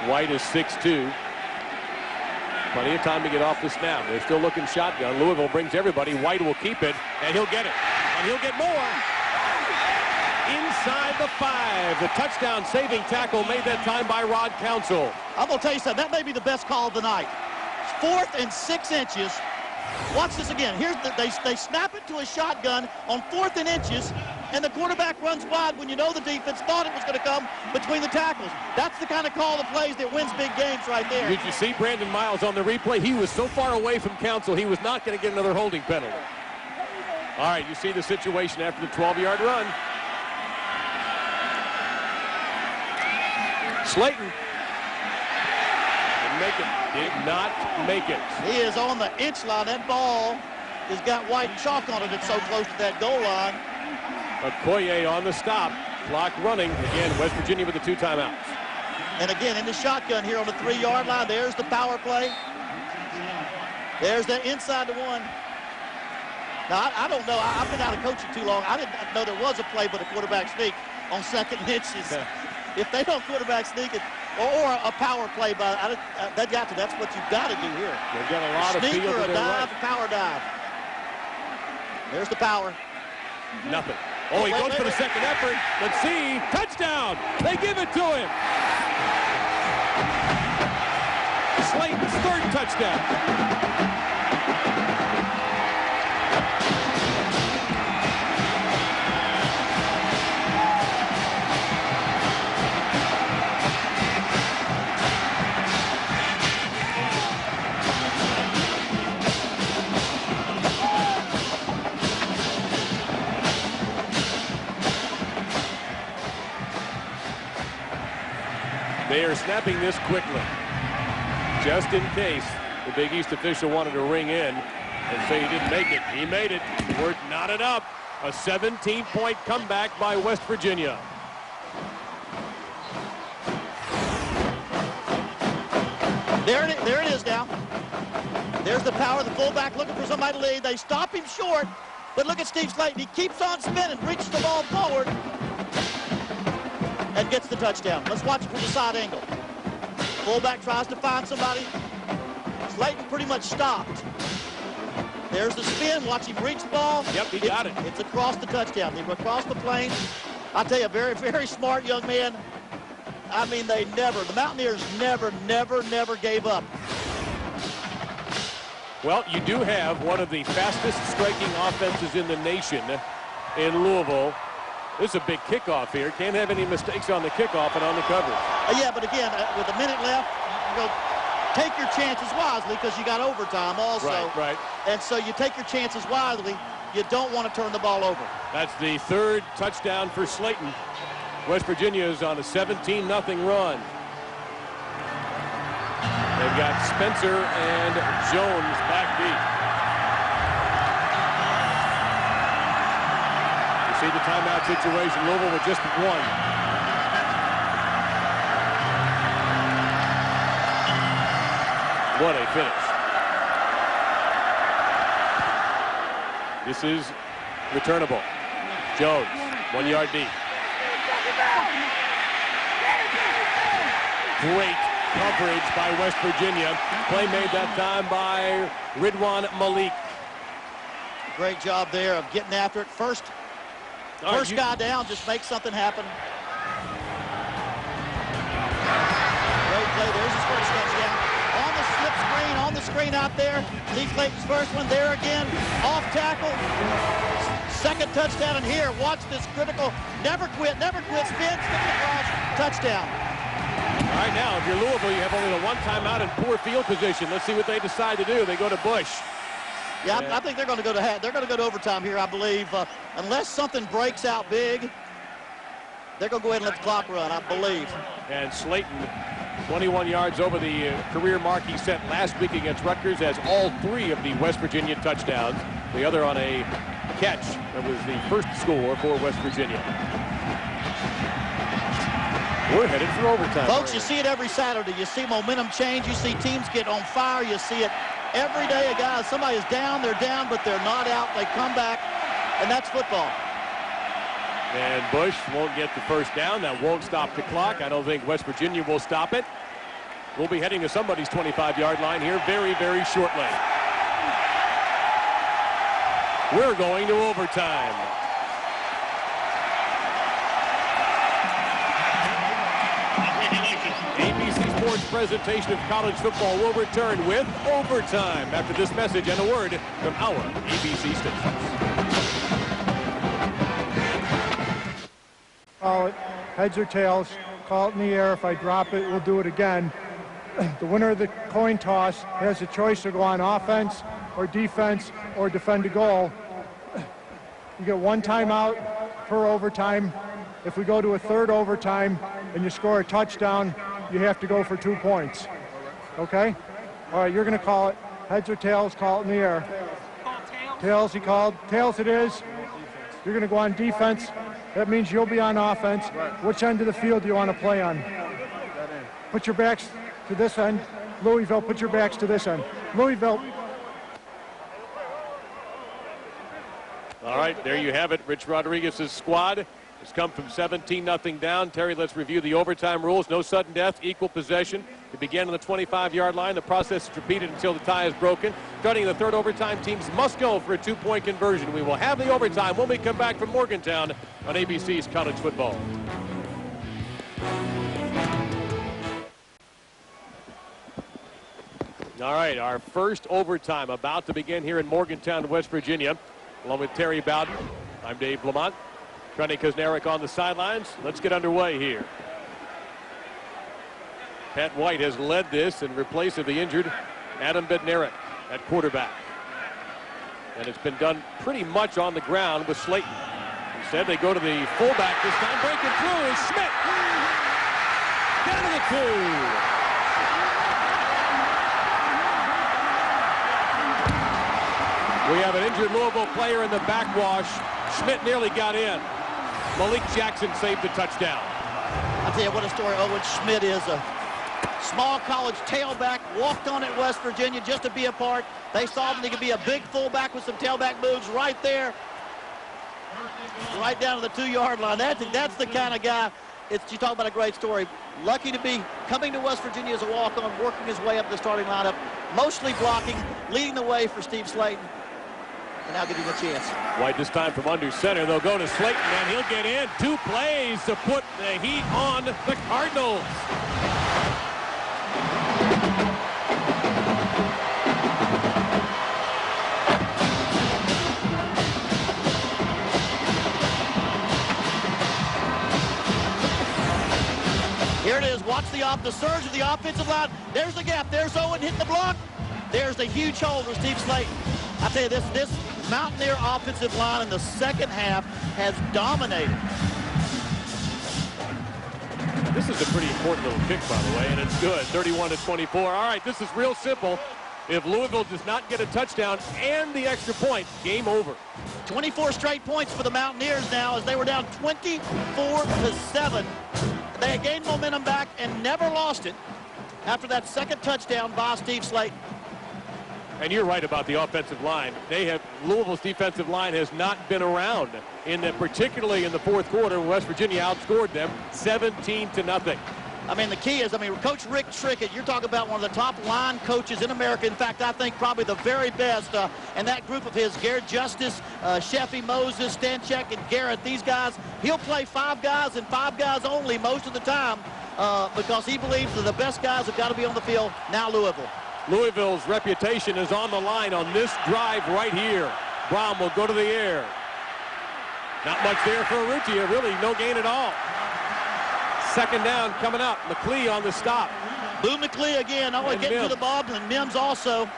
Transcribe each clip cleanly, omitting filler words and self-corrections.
White is 6'2". Plenty of time to get off the snap. They're still looking shotgun. Louisville brings everybody. White will keep it, and he'll get it. And he'll get more. Inside the 5. The touchdown-saving tackle made that time by Rod Council. I'm going to tell you something. That may be the best call of the night. 4th and 6 inches. Watch this again. Here's they snap it to a shotgun on 4th and inches, and the quarterback runs wide when you know the defense thought it was going to come between the tackles. That's the kind of call that plays that wins big games right there. Did you see Brandon Miles on the replay? He was so far away from Council, he was not going to get another holding penalty. All right, you see the situation after the 12-yard run. Slayton didn't make it. Did not make it. He is on the inch line. That ball has got white chalk on it. It's so close to that goal line. Okoye on the stop. Clock running. Again, West Virginia with the 2 timeouts. And again, in the shotgun here on the 3-yard line. There's the power play. There's that inside the 1. Now, I don't know. I've been out of coaching too long. I didn't know there was a play but a quarterback sneak on 2nd and inches. If they don't quarterback sneak it, or a power play, that's what you've got to do here. They've got a lot of field to their dive, right. Power dive. There's the power. Nothing. Oh, he goes for the second effort. Let's see. Touchdown. They give it to him. Slayton's 3rd touchdown. They are snapping this quickly, just in case the Big East official wanted to ring in and say he didn't make it. He made it. We're knotted up. A 17-point comeback by West Virginia. There it is now. There's the power. The fullback looking for somebody to lead. They stop him short, but look at Steve Slayton. He keeps on spinning, reaches the ball forward, and gets the touchdown. Let's watch it from the side angle. Fullback tries to find somebody. Slayton pretty much stopped. There's the spin. Watch him reach the ball. Yep, he got it. It's across the touchdown. They were across the plane. I'll tell you, a very, very smart young man. I mean, the Mountaineers never gave up. Well, you do have one of the fastest striking offenses in the nation in Louisville. This is a big kickoff here. Can't have any mistakes on the kickoff and on the coverage. Yeah, but again, with a minute left, take your chances wisely because you got overtime also. Right. And so you take your chances wisely. You don't want to turn the ball over. That's the 3rd touchdown for Slayton. West Virginia is on a 17-0 run. They've got Spencer and Jones back deep. See the timeout situation. Louisville with just 1. What a finish. This is returnable. Jones, 1 yard deep. Great coverage by West Virginia. Play made that time by Ridwan Malik. Great job there of getting after it. First guy down, just make something happen. Great play. There's his first touchdown. On the slip screen, on the screen out there. Steve Slayton's first one there again. Off tackle. 2nd touchdown. And here, watch this critical. Never quit, spin, stick it across, touchdown. All right, now, if you're Louisville, you have only the 1 timeout in poor field position. Let's see what they decide to do. They go to Bush. Yeah, I think they're going to go to overtime here, I believe. Unless something breaks out big, they're going to go ahead and let the clock run, I believe. And Slayton, 21 yards over the career mark he set last week against Rutgers, has all 3 of the West Virginia touchdowns. The other on a catch. That was the first score for West Virginia. We're headed for overtime. Folks, you see it every Saturday. You see momentum change. You see teams get on fire. You see it every day. Somebody is down, they're down, but they're not out. They come back, and that's football. And Bush won't get the first down. That won't stop the clock. I don't think West Virginia will stop it. We'll be heading to somebody's 25-yard line here very, very shortly. We're going to overtime. ABC Sports presentation of college football will return with overtime after this message and a word from our ABC stations. Call it heads or tails. Call it in the air. If I drop it, we'll do it again. The winner of the coin toss has a choice to go on offense or defense or defend a goal. You get one timeout per overtime. If we go to a third overtime and you score a touchdown, you have to go for 2 points. Okay? All right, you're going to call it heads or tails. Call it in the air. Tails, he called. Tails it is. You're going to go on defense. That means you'll be on offense. Which end of the field do you want to play on? Put your backs to this end. Louisville, put your backs to this end. Louisville. All right, there you have it. Rich Rodriguez's squad has come from 17-0 down. Terry, let's review the overtime rules. No sudden death, equal possession. It began on the 25-yard line. The process is repeated until the tie is broken. Starting in the third overtime, teams must go for a 2-point conversion. We will have the overtime when we come back from Morgantown on ABC's College Football. All right, our first overtime about to begin here in Morgantown, West Virginia. Along with Terry Bowden, I'm Dave Lamont. Trenny Kusnarek on the sidelines. Let's get underway here. Pat White has led this in replace of the injured Adam Bednarik at quarterback. And it's been done pretty much on the ground with Slayton. Instead, they go to the fullback this time. Breaking through is Schmidt. Down to the 2. We have an injured Louisville player in the backwash. Schmidt nearly got in. Malik Jackson saved the touchdown. I'll tell you what a story Owen Schmidt is. A small college tailback, walked on at West Virginia just to be a part. They saw him. He could be a big fullback with some tailback moves right there. Right down to the 2-yard line. That's the kind of guy. You talk about a great story. Lucky to be coming to West Virginia as a walk-on, working his way up the starting lineup, mostly blocking, leading the way for Steve Slayton. And now give him a chance. White this time from under center. They'll go to Slayton, and he'll get in. 2 plays to put the heat on the Cardinals. Here it is. Watch the surge of the offensive line. There's the gap. There's Owen hitting the block. There's the huge hole for Steve Slayton. I tell you, this Mountaineer offensive line in the second half has dominated. This is a pretty important little kick, by the way, and it's good. 31-24. All right, this is real simple. If Louisville does not get a touchdown and the extra point, game over. 24 straight points for the Mountaineers now as they were down 24-7. They had gained momentum back and never lost it after that second touchdown by Steve Slayton. And you're right about the offensive line. Louisville's defensive line has not been around, particularly in the fourth quarter when West Virginia outscored them 17-0. I mean, the key is, Coach Rick Trickett, you're talking about one of the top line coaches in America. In fact, I think probably the very best. And that group of his, Garrett Justice, Sheffy Moses, Stanchek, and Garrett, these guys, he'll play 5 guys and 5 guys only most of the time because he believes that the best guys have got to be on the field. Now Louisville. Louisville's reputation is on the line on this drive right here. Brown will go to the air. Not much there for Arrutia, really no gain at all. Second down coming up. McLee on the stop. Boo McLee again. Oh, getting to the ball, and Mims also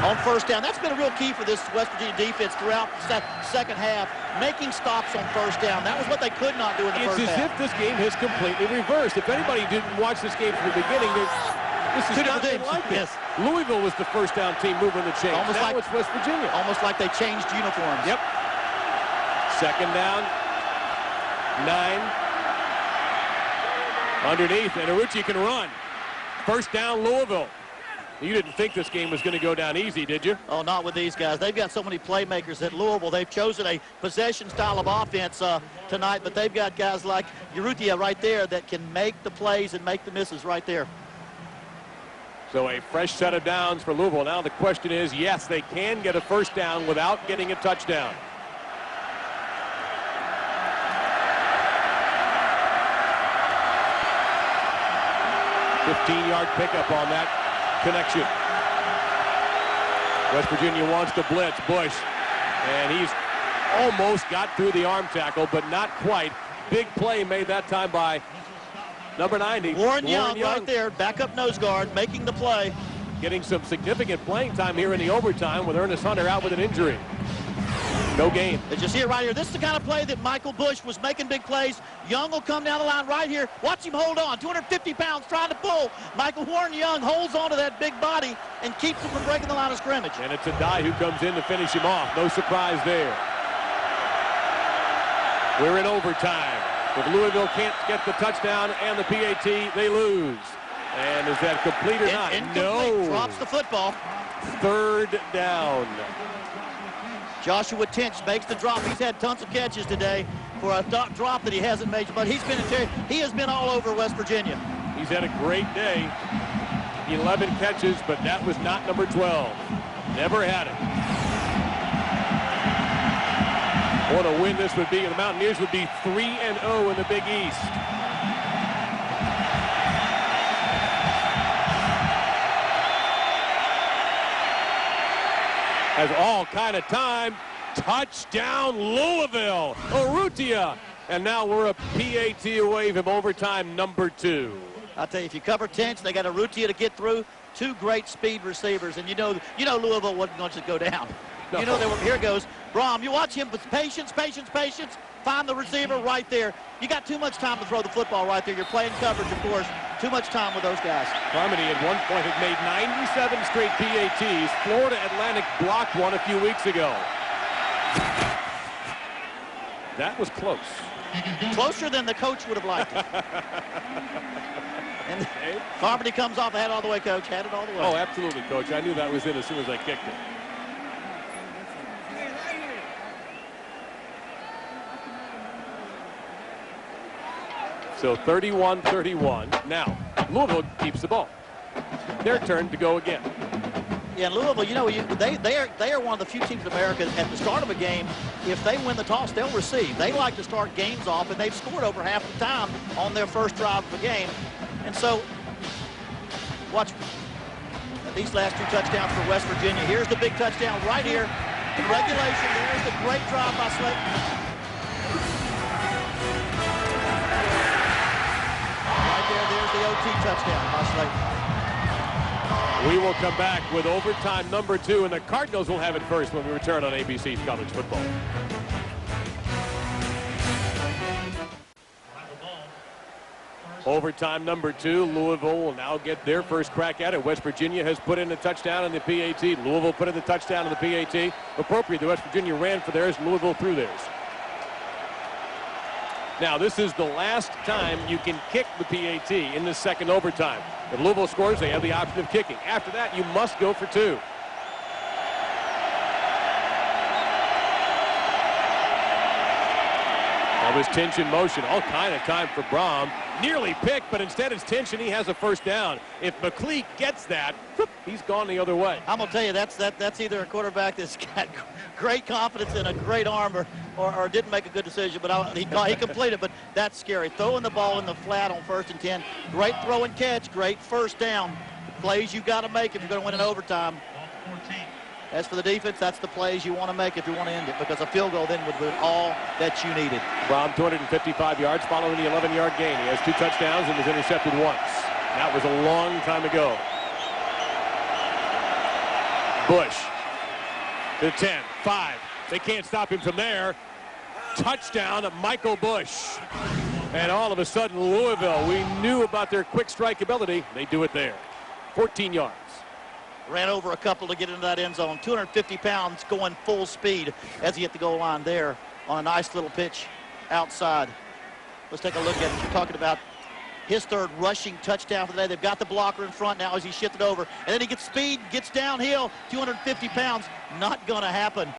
on first down. That's been a real key for this West Virginia defense throughout the second half, making stops on first down. That was what they could not do in the first half. It's as if this game has completely reversed. If anybody didn't watch this game from the beginning, this is nothing like this. Louisville was the first down team moving the chains. Now it's West Virginia. Almost like they changed uniforms. Yep. Second down. 9. Underneath, and Arrutia can run. First down, Louisville. You didn't think this game was going to go down easy, did you? Oh, not with these guys. They've got so many playmakers at Louisville. They've chosen a possession style of offense tonight, but they've got guys like Urrutia right there that can make the plays and make the misses right there. So a fresh set of downs for Louisville. Now the question is, yes, they can get a first down without getting a touchdown. "15-yard pickup on that connection. West Virginia wants to blitz. Bush, and he's almost got through the arm tackle, but not quite. Big play made that time by number 90. Warren Young right there, backup nose guard, making the play. Getting some significant playing time here in the overtime with Ernest Hunter out with an injury. No gain. Did you see it right here? This is the kind of play that Michael Bush was making big plays. Young will come down the line right here. Watch him hold on. 250 pounds trying to pull. Warren Young holds on to that big body and keeps him from breaking the line of scrimmage. And it's a die who comes in to finish him off. No surprise there. We're in overtime. If Louisville can't get the touchdown and the PAT, they lose. And is that complete or not? Incomplete. No. Drops the football. Third down. Joshua Tinch makes the drop. He's had tons of catches today for a drop that he hasn't made, but he has been all over West Virginia. He's had a great day. 11 catches, but that was not number 12. Never had it. What a win this would be. The Mountaineers would be 3-0 in the Big East. Has all kind of time. Touchdown, Louisville. Urrutia. And now we're a PAT away from overtime number 2. I'll tell you, if you cover Tinch, they got Urrutia to get through. Two great speed receivers, and you know Louisville wasn't going to go down. No. You know here goes Brom. You watch him with patience. Find the receiver right there. You got too much time to throw the football right there. You're playing coverage, of course. Too much time with those guys. Carmody at one point had made 97 straight PATs. Florida Atlantic blocked one a few weeks ago. That was close. Closer than the coach would have liked it. And Carmody comes off, had it all the way, Coach. Had it all the way. Oh, absolutely, Coach. I knew that was in as soon as I kicked it. So 31-31. Now, Louisville keeps the ball. Their turn to go again. Yeah, and Louisville, they are one of the few teams in America at the start of a game, if they win the toss, they'll receive. They like to start games off, and they've scored over half the time on their first drive of the game. And so, watch these last two touchdowns for West Virginia. Here's the big touchdown right here in regulation. There's the great drive by Slayton. There's the OT touchdown by Slayton. We will come back with overtime number 2, and the Cardinals will have it first when we return on ABC's College Football. Overtime number 2, Louisville will now get their first crack at it. West Virginia has put in a touchdown in the PAT. Louisville put in the touchdown in the PAT. Appropriate, the West Virginia ran for theirs, Louisville threw theirs. Now, this is the last time you can kick the PAT in the second overtime. If Louisville scores, they have the option of kicking. After that, you must go for 2. That was Tinch in motion. All kind of time for Brom. Nearly picked, but instead it's Tinch, and he has a first down. If McLeek gets that, whoop, he's gone the other way. I'm going to tell you, that's either a quarterback that's got great confidence and a great arm or didn't make a good decision, but he completed, but that's scary. Throwing the ball in the flat on 1st and 10. Great throw and catch, great first down. Plays you got to make if you're going to win in overtime. As for the defense, that's the plays you want to make if you want to end it, because a field goal then would win all that you needed. Brom, 255 yards following the 11-yard gain. He has 2 touchdowns and was intercepted once. That was a long time ago. Bush to 10, 5. They can't stop him from there. Touchdown, Michael Bush. And all of a sudden, Louisville, we knew about their quick strike ability. They do it there. 14 yards. Ran over a couple to get into that end zone. 250 pounds going full speed as he hit the goal line there on a nice little pitch outside. Let's take a look at it. You're talking about his third rushing touchdown for the day. They've got the blocker in front now as he shifted over. And then he gets speed, gets downhill, 250 pounds. Not going to happen.